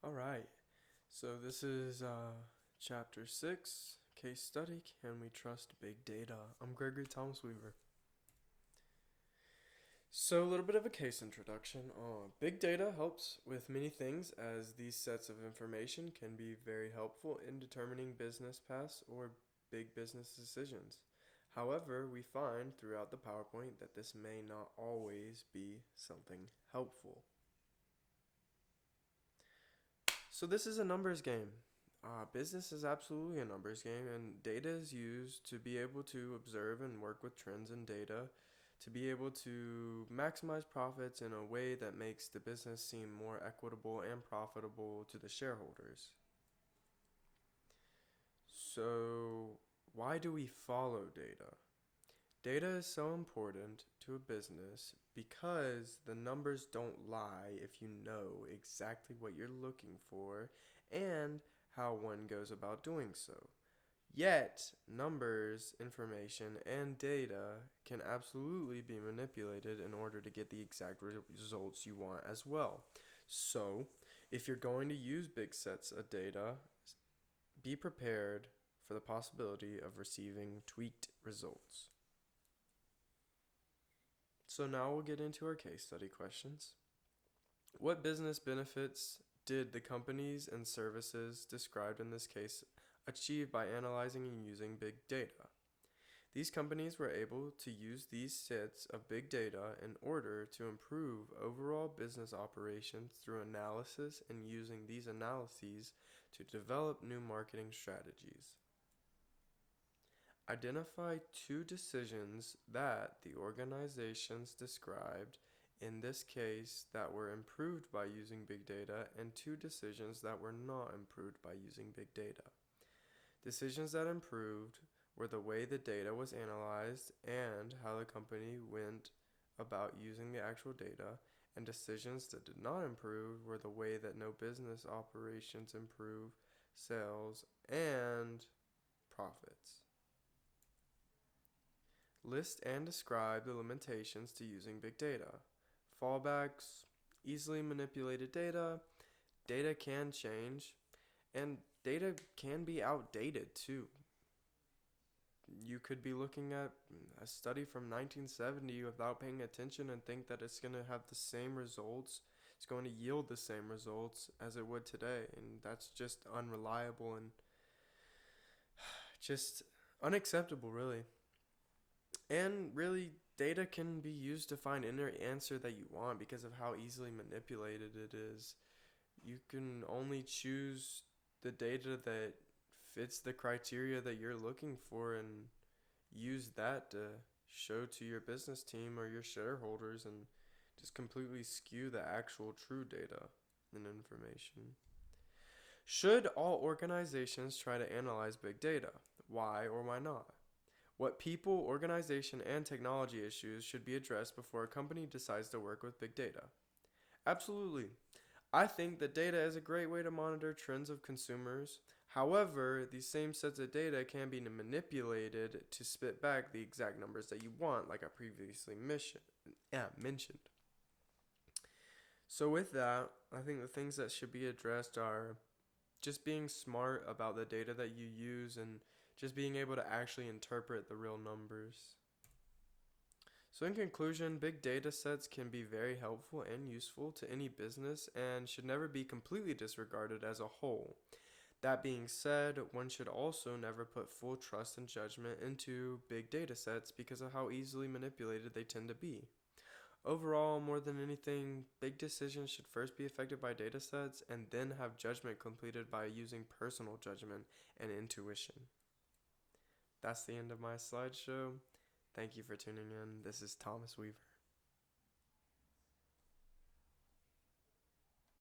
All right. So this is chapter 6, case study. Can we trust big data? I'm Gregory Thomas Weaver. So a little bit of a case introduction. Big data helps with many things as these sets of information can be very helpful in determining business paths or big business decisions. However, we find throughout the PowerPoint that this may not always be something helpful. So this is a numbers game. Business is absolutely a numbers game, and data is used to be able to observe and work with trends in data, to be able to maximize profits in a way that makes the business seem more equitable and profitable to the shareholders. So, why do we follow data? Data is so important to a business because the numbers don't lie if you know exactly what you're looking for and how one goes about doing so. Yet, numbers, information, and data can absolutely be manipulated in order to get the exact results you want as well. So, if you're going to use big sets of data, be prepared for the possibility of receiving tweaked results. So now we'll get into our case study questions. What business benefits did the companies and services described in this case achieve by analyzing and using big data? These companies were able to use these sets of big data in order to improve overall business operations through analysis and using these analyses to develop new marketing strategies. Identify two decisions that the organizations described in this case that were improved by using big data and two decisions that were not improved by using big data. Decisions that improved were the way the data was analyzed and how the company went about using the actual data, and decisions that did not improve were the way that no business operations improved sales and profits. List and describe the limitations to using big data. Fallbacks, easily manipulated data, data can change, and data can be outdated too. You could be looking at a study from 1970 without paying attention and think that it's going to have the same results. It's going to yield the same results as it would today, and that's just unreliable and just unacceptable, really. And really, data can be used to find any answer that you want because of how easily manipulated it is. You can only choose the data that fits the criteria that you're looking for and use that to show to your business team or your shareholders and just completely skew the actual true data and information. Should all organizations try to analyze big data? Why or why not? What people, organization, and technology issues should be addressed before a company decides to work with big data? Absolutely. I think that data is a great way to monitor trends of consumers. However, these same sets of data can be manipulated to spit back the exact numbers that you want, like I previously mentioned. So, with that, I think the things that should be addressed are just being smart about the data that you use and just being able to actually interpret the real numbers. So, in conclusion, big data sets can be very helpful and useful to any business and should never be completely disregarded as a whole. That being said, one should also never put full trust and judgment into big data sets because of how easily manipulated they tend to be. Overall, more than anything, big decisions should first be affected by data sets and then have judgment completed by using personal judgment and intuition. That's the end of my slideshow. Thank you for tuning in. This is Thomas Weaver.